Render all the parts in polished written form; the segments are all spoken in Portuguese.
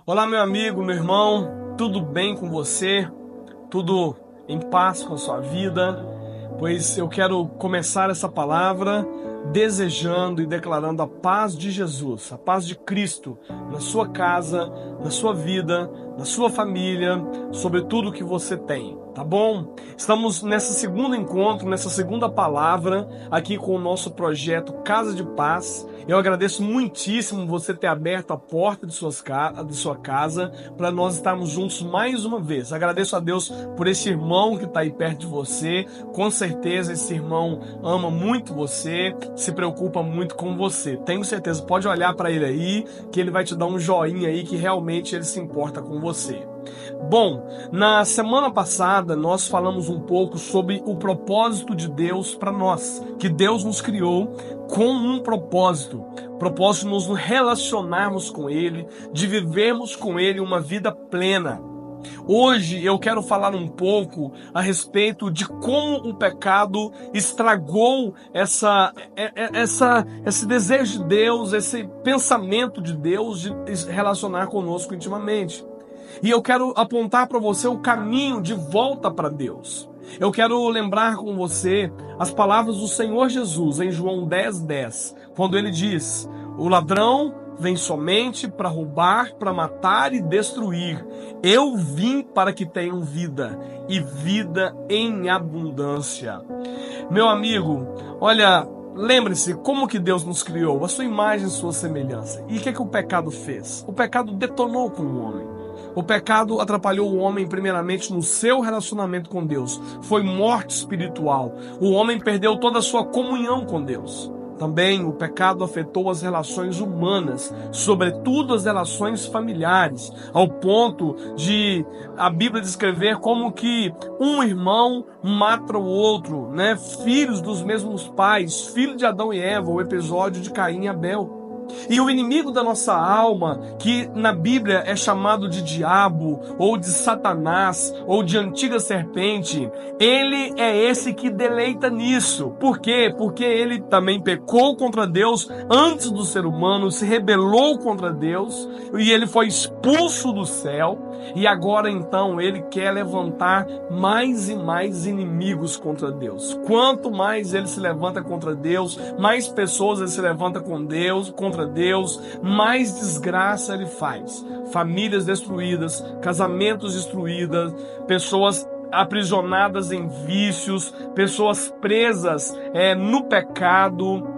Olá, meu amigo, meu irmão, tudo bem com você? Tudo em paz com a sua vida? Pois eu quero começar essa palavra desejando e declarando a paz de Jesus, a paz de Cristo na sua casa, na sua vida, na sua família, sobre tudo que você tem, tá bom? Estamos nessa segundo encontro, nessa segunda palavra aqui com o nosso projeto Casa de Paz. Eu agradeço muitíssimo você ter aberto a porta de sua casa para nós estarmos juntos mais uma vez. Agradeço a Deus por esse irmão que está aí perto de você. Com certeza esse irmão ama muito você, se preocupa muito com você. Tenho certeza, pode olhar para ele aí, que ele vai te dar um joinha aí, que realmente ele se importa com você. Bom, na semana passada nós falamos um pouco sobre o propósito de Deus para nós, que Deus nos criou com um propósito de nos relacionarmos com Ele, de vivermos com Ele uma vida plena. Hoje eu quero falar um pouco a respeito de como o pecado estragou esse desejo de Deus, esse pensamento de Deus de relacionar conosco intimamente. E eu quero apontar para você o caminho de volta para Deus. Eu quero lembrar com você as palavras do Senhor Jesus em João 10:10, quando ele diz: o ladrão vem somente para roubar, para matar e destruir. Eu vim para que tenham vida, e vida em abundância. Meu amigo, olha, lembre-se como que Deus nos criou, a sua imagem e sua semelhança. E o que o pecado fez? O pecado detonou com o homem. O pecado atrapalhou o homem primeiramente no seu relacionamento com Deus. Foi morte espiritual. O homem perdeu toda a sua comunhão com Deus. Também o pecado afetou as relações humanas, sobretudo as relações familiares, ao ponto de a Bíblia descrever como que um irmão mata o outro, né? Filhos dos mesmos pais, filho de Adão e Eva, o episódio de Caim e Abel. E o inimigo da nossa alma, que na Bíblia é chamado de diabo, ou de Satanás, ou de antiga serpente, ele é esse que deleita nisso. Por quê? Porque ele também pecou contra Deus antes do ser humano, se rebelou contra Deus, e ele foi expulso do céu, e agora então ele quer levantar mais e mais inimigos contra Deus. Quanto mais ele se levanta contra Deus, mais pessoas ele se levanta contra Deus, mais desgraça ele faz. Famílias destruídas, casamentos destruídos, pessoas aprisionadas em vícios, pessoas presas no pecado.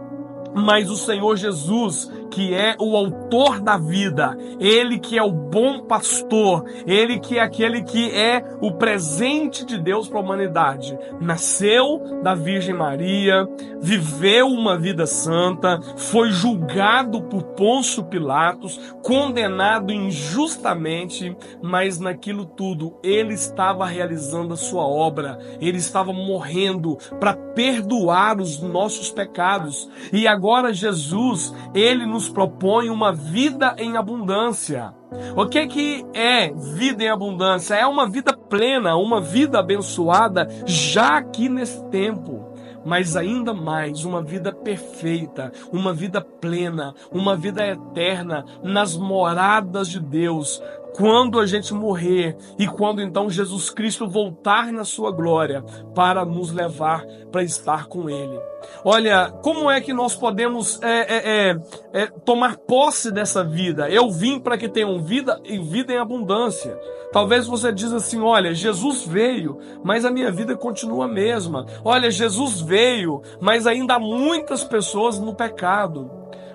Mas o Senhor Jesus, que é o autor da vida, Ele que é o bom pastor, Ele que é aquele que é o presente de Deus para a humanidade, nasceu da Virgem Maria, viveu uma vida santa, foi julgado por Pôncio Pilatos, condenado injustamente, mas naquilo tudo Ele estava realizando a sua obra, Ele estava morrendo para perdoar os nossos pecados. E agora Jesus, Ele nos propõe uma vida em abundância. O que é vida em abundância? É uma vida plena, uma vida abençoada já aqui nesse tempo. Mas ainda mais, uma vida perfeita, uma vida plena, uma vida eterna nas moradas de Deus. Quando a gente morrer e quando então Jesus Cristo voltar na sua glória para nos levar para estar com Ele. Olha, como é que nós podemos tomar posse dessa vida? Eu vim para que tenham vida e vida em abundância. Talvez você diz assim: olha, Jesus veio, mas a minha vida continua a mesma. Olha, Jesus veio, mas ainda há muitas pessoas no pecado.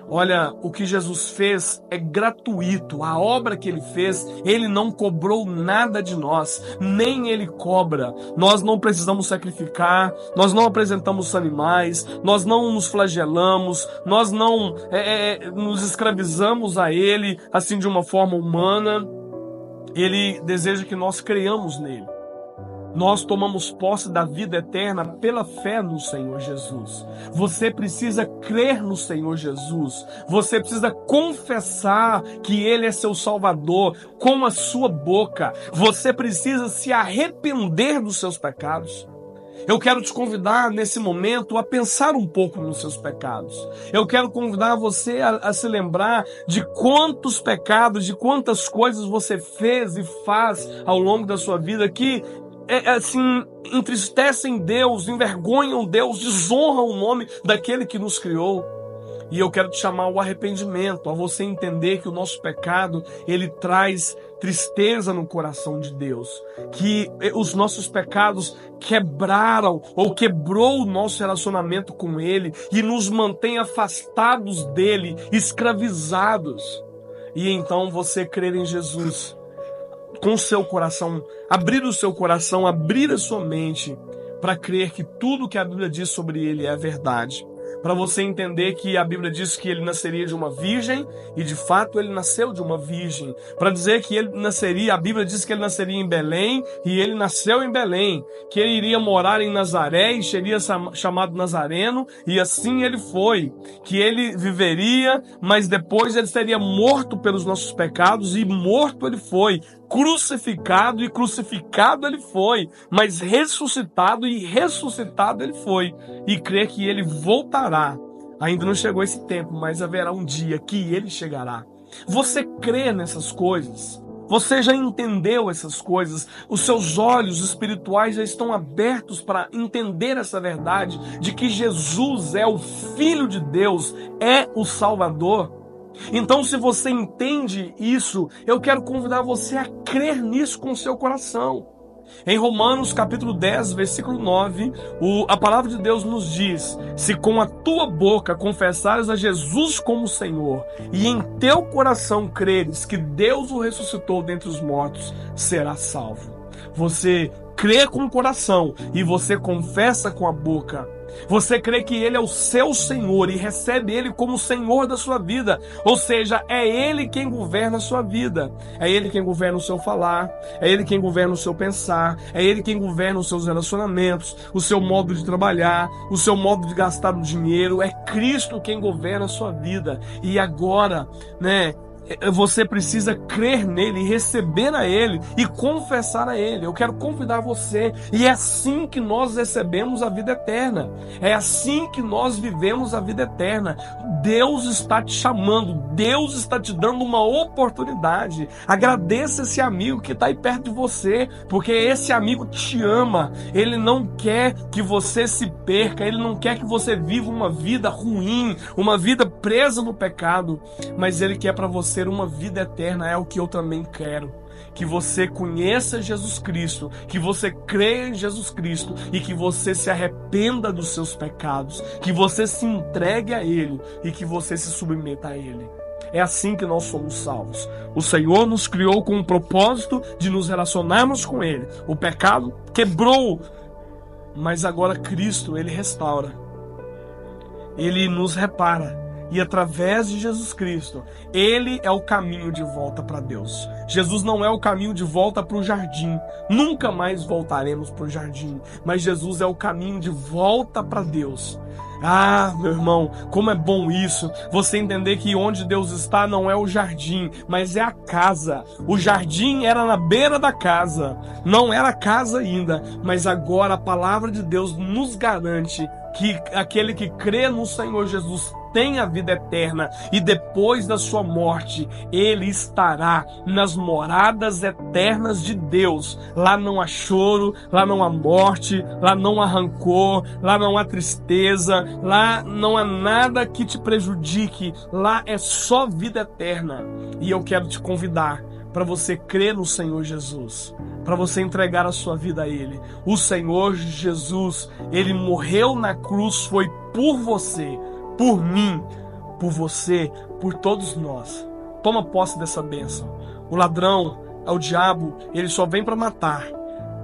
Olha, o que Jesus fez é gratuito. A obra que Ele fez, Ele não cobrou nada de nós, nem Ele cobra. Nós não precisamos sacrificar, nós não apresentamos animais, nós não nos flagelamos, nós não nos escravizamos a Ele, assim de uma forma humana. Ele deseja que nós creiamos nele. Nós tomamos posse da vida eterna pela fé no Senhor Jesus. Você precisa crer no Senhor Jesus. Você precisa confessar que Ele é seu Salvador com a sua boca. Você precisa se arrepender dos seus pecados. Eu quero te convidar nesse momento a pensar um pouco nos seus pecados. Eu quero convidar você a se lembrar de quantos pecados, de quantas coisas você fez e faz ao longo da sua vida que assim, entristecem Deus, envergonham Deus, desonram o nome daquele que nos criou. E eu quero te chamar ao arrependimento, a você entender que o nosso pecado, ele traz tristeza no coração de Deus. Que os nossos pecados quebraram ou quebrou o nosso relacionamento com Ele e nos mantém afastados dEle, escravizados. E então você crer em Jesus com o seu coração, abrir o seu coração, abrir a sua mente para crer que tudo que a Bíblia diz sobre Ele é verdade. Para você entender que a Bíblia diz que ele nasceria de uma virgem, e de fato ele nasceu de uma virgem. Para dizer que ele nasceria, a Bíblia diz que ele nasceria em Belém, e ele nasceu em Belém. Que ele iria morar em Nazaré e seria chamado Nazareno, e assim ele foi. Que ele viveria, mas depois ele seria morto pelos nossos pecados, e morto ele foi. Crucificado e crucificado ele foi, mas ressuscitado e ressuscitado ele foi, e crer que ele voltará. Ainda não chegou esse tempo, mas haverá um dia que ele chegará. Você crê nessas coisas? Você já entendeu essas coisas? Os seus olhos espirituais já estão abertos para entender essa verdade de que Jesus é o Filho de Deus, é o Salvador? Então, se você entende isso, eu quero convidar você a crer nisso com o seu coração. Em Romanos capítulo 10, versículo 9, a palavra de Deus nos diz: se com a tua boca confessares a Jesus como Senhor, e em teu coração creres que Deus o ressuscitou dentre os mortos, serás salvo. Você crê com o coração e você confessa com a boca. Você crê que Ele é o seu Senhor e recebe Ele como Senhor da sua vida. Ou seja, é Ele quem governa a sua vida. É Ele quem governa o seu falar. É Ele quem governa o seu pensar. É Ele quem governa os seus relacionamentos, o seu modo de trabalhar, o seu modo de gastar o dinheiro. É Cristo quem governa a sua vida. E agora, você precisa crer nele, receber a ele e confessar a ele. Eu quero convidar você, e é assim que nós recebemos a vida eterna. É assim que nós vivemos a vida eterna. Deus está te chamando, Deus está te dando uma oportunidade. Agradeça esse amigo que está aí perto de você, porque esse amigo te ama. Ele não quer que você se perca, ele não quer que você viva uma vida ruim, uma vida presa no pecado, mas ele quer para você uma vida eterna. É o que eu também quero. Que você conheça Jesus Cristo, que você creia em Jesus Cristo e que você se arrependa dos seus pecados, que você se entregue a Ele e que você se submeta a Ele. É assim que nós somos salvos. O Senhor nos criou com o propósito de nos relacionarmos com Ele. O pecado quebrou, mas agora Cristo, Ele restaura. Ele nos repara. E através de Jesus Cristo, Ele é o caminho de volta para Deus. Jesus não é o caminho de volta para o jardim. Nunca mais voltaremos para o jardim. Mas Jesus é o caminho de volta para Deus. Ah, meu irmão, como é bom isso. Você entender que onde Deus está não é o jardim, mas é a casa. O jardim era na beira da casa. Não era a casa ainda. Mas agora a palavra de Deus nos garante que aquele que crê no Senhor Jesus tem a vida eterna, e depois da sua morte ele estará nas moradas eternas de Deus. Lá não há choro, lá não há morte, lá não há rancor, lá não há tristeza, lá não há nada que te prejudique. Lá é só vida eterna. E eu quero te convidar para você crer no Senhor Jesus, para você entregar a sua vida a Ele. O Senhor Jesus, Ele morreu na cruz, foi por você, por mim, por você, por todos nós. Toma posse dessa bênção. O ladrão, o diabo, ele só vem para matar.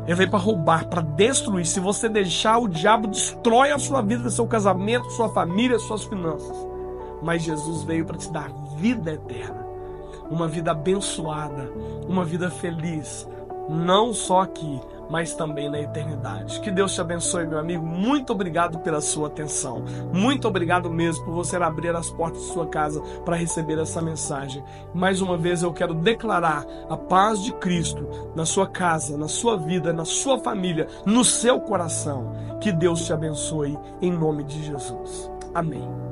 Ele vem para roubar, para destruir. Se você deixar, o diabo destrói a sua vida, seu casamento, sua família, suas finanças. Mas Jesus veio para te dar vida eterna. Uma vida abençoada, uma vida feliz, não só aqui, mas também na eternidade. Que Deus te abençoe, meu amigo. Muito obrigado pela sua atenção. Muito obrigado mesmo por você abrir as portas de sua casa para receber essa mensagem. Mais uma vez eu quero declarar a paz de Cristo na sua casa, na sua vida, na sua família, no seu coração. Que Deus te abençoe em nome de Jesus. Amém.